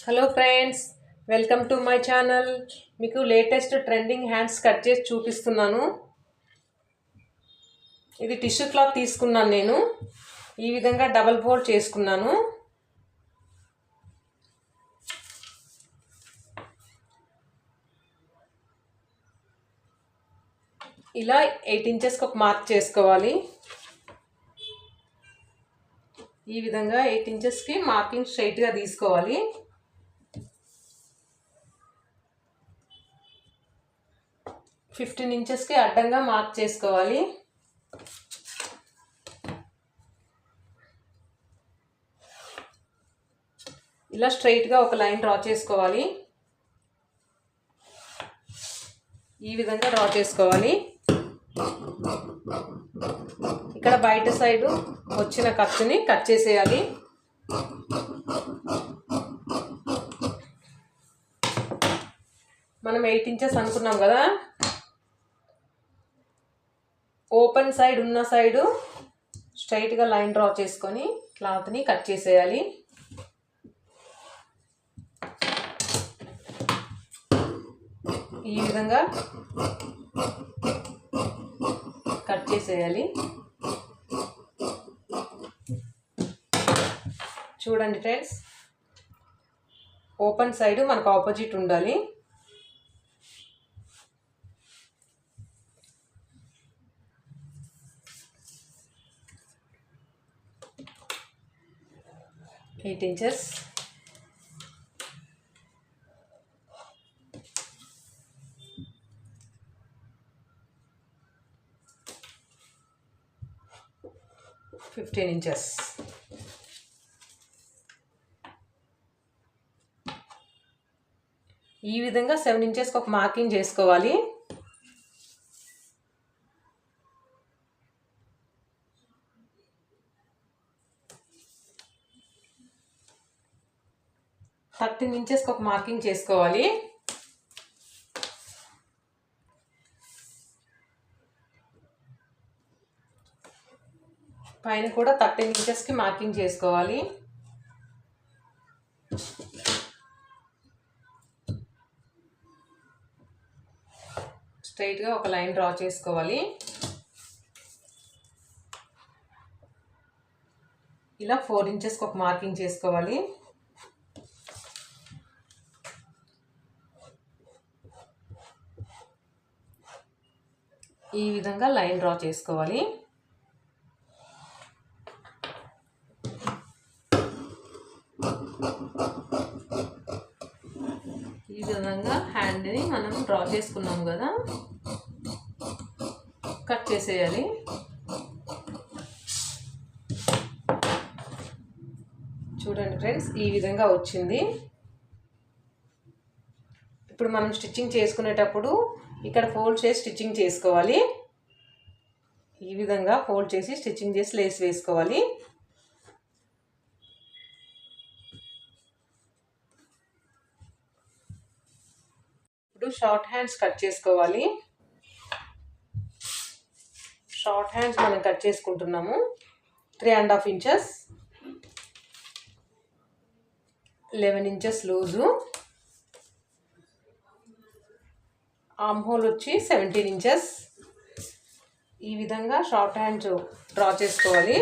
Hello friends, welcome to my channel. మీకు latest trending hands cut చేసి చూపిస్తున్నాను. ఇది టిష్యూ క్లాత్ తీసుకున్నాను. నేను ఈ విధంగా డబల్ ఫోల్డ్ చేసుకున్నాను. ఇలా 8 ఇంచెస్కి ఒక మార్క్ చేసుకోవాలి. ఈ విధంగా 8 ఇంచెస్కి మార్కింగ్ స్ట్రైట్గా తీసుకోవాలి. ఫిఫ్టీన్ ఇంచెస్కి అడ్డంగా మార్క్ చేసుకోవాలి. ఇలా స్ట్రైట్గా ఒక లైన్ డ్రా చేసుకోవాలి. ఈ విధంగా డ్రా చేసుకోవాలి. ఇక్కడ బయట సైడు వచ్చిన ఖర్చుని కట్ చేసేయాలి. మనం 8 ఇంచెస్ అనుకున్నాం కదా, ఓపెన్ సైడ్ ఉన్న సైడు స్ట్రైట్గా లైన్ డ్రా చేసుకొని క్లాత్ని కట్ చేసేయాలి. ఈ విధంగా కట్ చేసేయాలి. చూడండి ఫ్రెండ్స్, ఓపెన్ సైడ్ మనకు ఆపోజిట్ ఉండాలి. ఎయిట్ ఇంచెస్ ఫిఫ్టీన్ ఇంచెస్ ఈ విధంగా 7 ఇంచెస్కి ఒక మార్కింగ్ చేసుకోవాలి. థర్టీన్ ఇంచెస్కి ఒక మార్కింగ్ చేసుకోవాలి. పైన కూడా 13 ఇంచెస్కి మార్కింగ్ చేసుకోవాలి. స్ట్రైట్గా ఒక లైన్ డ్రా చేసుకోవాలి. ఇలా 4 ఇంచెస్కి ఒక మార్కింగ్ చేసుకోవాలి. ఈ విధంగా లైన్ డ్రా చేసుకోవాలి. ఈ విధంగా హ్యాండ్ని మనం డ్రా చేసుకున్నాం కదా, కట్ చేసేయాలి. చూడండి ఫ్రెండ్స్, ఈ విధంగా వచ్చింది. ఇప్పుడు మనం స్టిచ్చింగ్ చేసుకునేటప్పుడు ఇక్కడ ఫోల్డ్ చేసి స్టిచ్చింగ్ చేసుకోవాలి. ఈ విధంగా ఫోల్డ్ చేసి స్టిచ్చింగ్ చేసి లేస్ వేసుకోవాలి. ఇప్పుడు షార్ట్ హ్యాండ్స్ కట్ చేసుకోవాలి. షార్ట్ హ్యాండ్స్ మనం కట్ చేసుకుంటున్నాము. 3.5 inches, 11 inches loose, arm whole వచ్చి 17 ఇంచెస్. ఈ విధంగా షార్ట్ హ్యాండ్స్ డ్రా చేసుకోవాలి.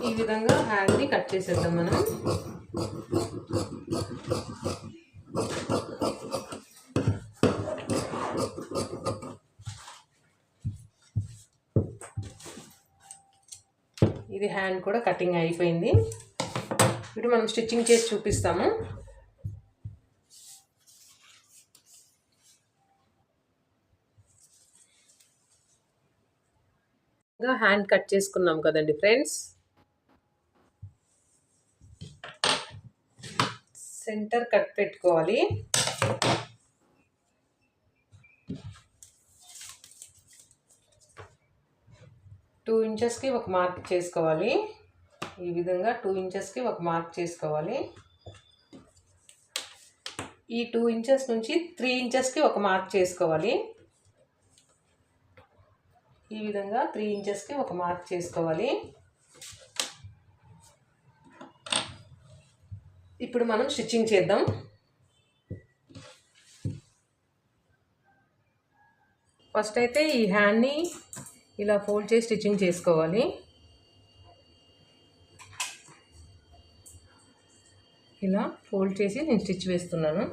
ఈ విధంగా హ్యాండ్ని కట్ చేసేద్దాం మనం. ఇది హ్యాండ్ కూడా కటింగ్ అయిపోయింది. ఇప్పుడు మనం స్టిచ్చింగ్ చేసి చూపిస్తాము. హ్యాండ్ కట్ చేసుకున్నాం కదండి ఫ్రెండ్స్. సెంటర్ కట్ పెట్టుకోవాలి. టూ ఇంచెస్కి ఒక మార్క్ చేసుకోవాలి. ఈ విధంగా 2 ఇంచెస్కి ఒక మార్క్ చేసుకోవాలి. ఈ 2 ఇంచెస్ నుంచి 3 ఇంచెస్కి ఒక మార్క్ చేసుకోవాలి. ఈ విధంగా 3 ఇంచెస్కి ఒక మార్క్ చేసుకోవాలి. ఇప్పుడు మనం స్టిచ్చింగ్ చేద్దాం. ఫస్ట్ అయితే ఈ హ్యాండ్ని ఇలా ఫోల్డ్ చేసి స్టిచ్చింగ్ చేసుకోవాలి. ఇలా ఫోల్డ్ చేసి నేను స్టిచ్ వేస్తున్నాను.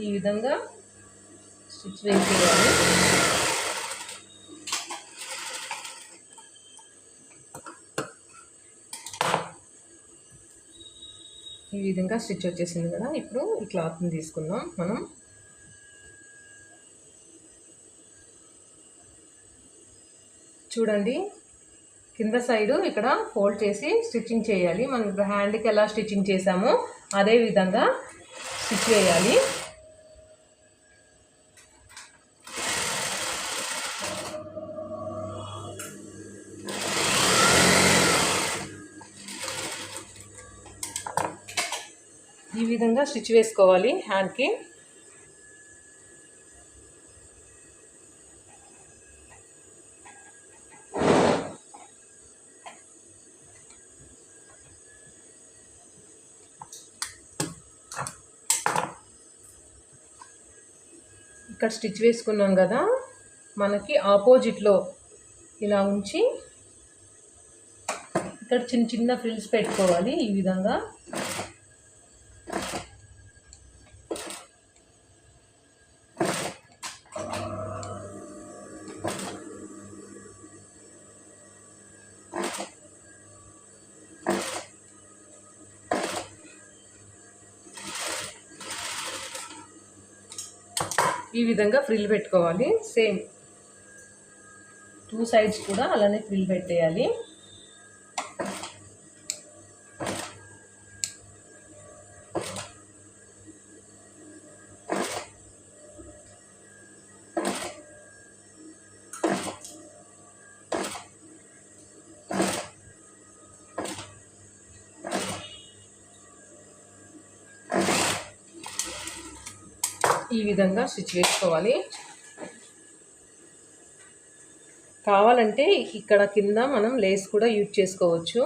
ఈ విధంగా స్టిచ్ వేసేయాలి. ఈ విధంగా స్టిచ్ వచ్చేసింది కదా. ఇప్పుడు ఈ క్లాత్ని తీసుకుందాం మనం. చూడండి, కింద సైడు ఇక్కడ ఫోల్డ్ చేసి స్టిచ్చింగ్ చేయాలి. మనం ఇప్పుడు హ్యాండ్కి ఎలా స్టిచ్చింగ్ చేసామో అదే విధంగా స్టిచ్ వేయాలి. ఈ విధంగా స్టిచ్ వేసుకోవాలి హ్యాండ్కి. ఇక్కడ స్టిచ్ వేసుకున్నాం కదా, మనకి ఆపోజిట్లో ఇలా ఉంచి ఇక్కడ చిన్న చిన్న ఫ్రిల్స్ పెట్టుకోవాలి. ఈ విధంగా ఫ్రిల్ పెట్టుకోవాలి. సేమ్ 2 సైడ్స్ కూడా అలానే ఫ్రిల్ పెట్టేయాలి. ఈ విధంగా స్టిచ్ వేసుకోవాలి. కావాలంటే ఇక్కడ కింద మనం లేస్ కూడా యూజ్ చేసుకోవచ్చు.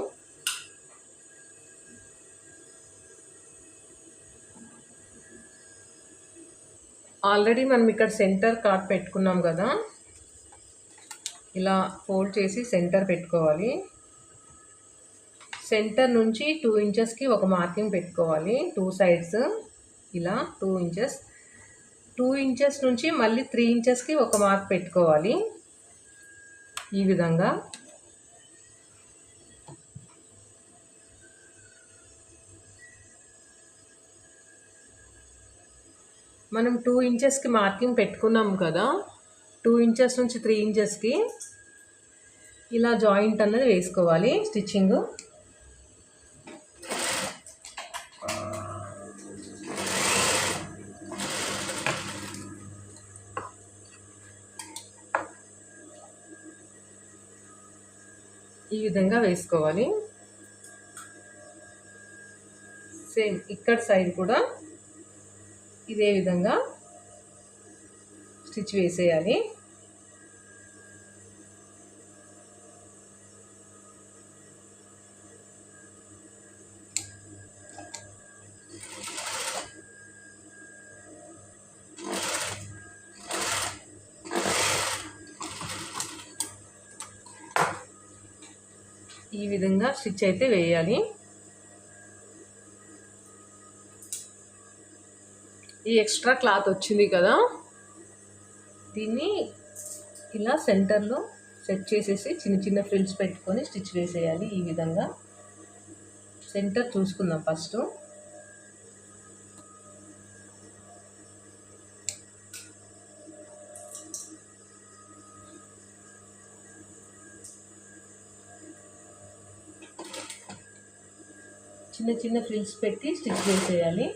ఆల్రెడీ మనం ఇక్కడ సెంటర్ కార్డ్ పెట్టుకున్నాం కదా, ఇలా ఫోల్డ్ చేసి సెంటర్ పెట్టుకోవాలి. సెంటర్ నుంచి 2 ఇంచెస్కి ఒక మార్కింగ్ పెట్టుకోవాలి. 2 సైడ్స్ ఇలా 2 ఇంచెస్. 2 ఇంచెస్ నుంచి మళ్ళీ 3 ఇంచెస్కి ఒక మార్క్ పెట్టుకోవాలి. ఈ విధంగా మనం 2 ఇంచెస్కి మార్కింగ్ పెట్టుకున్నాం కదా, 2 ఇంచెస్ నుంచి 3 ఇంచెస్కి ఇలా జాయింట్ అన్నది వేసుకోవాలి స్టిచ్చింగ్. ఈ విధంగా వేసుకోవాలి. సేమ్ ఇక్కడ సైడ్ కూడా ఇదే విధంగా స్టిచ్ వేసేయాలి. ఈ విధంగా స్టిచ్ అయితే వేయాలి. ఈ ఎక్స్ట్రా క్లాత్ వచ్చింది కదా, దీన్ని ఇలా సెంటర్లో సెట్ చేసేసి చిన్న చిన్న ఫ్రిల్స్ పెట్టుకొని స్టిచ్ వేసేయాలి. ఈ విధంగా సెంటర్ చూసుకుందాం ఫస్ట్. చిన్న చిన్న ఫ్రిల్స్ పెట్టి స్టిచ్ వేసేయాలి.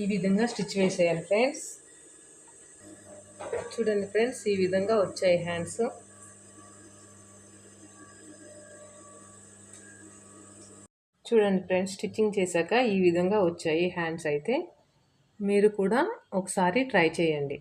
ఈ విధంగా స్టిచ్ వేసేయాలి ఫ్రెండ్స్. చూడండి ఫ్రెండ్స్, ఈ విధంగా వచ్చాయి హ్యాండ్స్. చూడండి ఫ్రెండ్స్, స్టిచ్చింగ్ చేశాక ఈ విధంగా వచ్చాయి హ్యాండ్స్. అయితే మీరు కూడా ఒకసారి ట్రై చేయండి.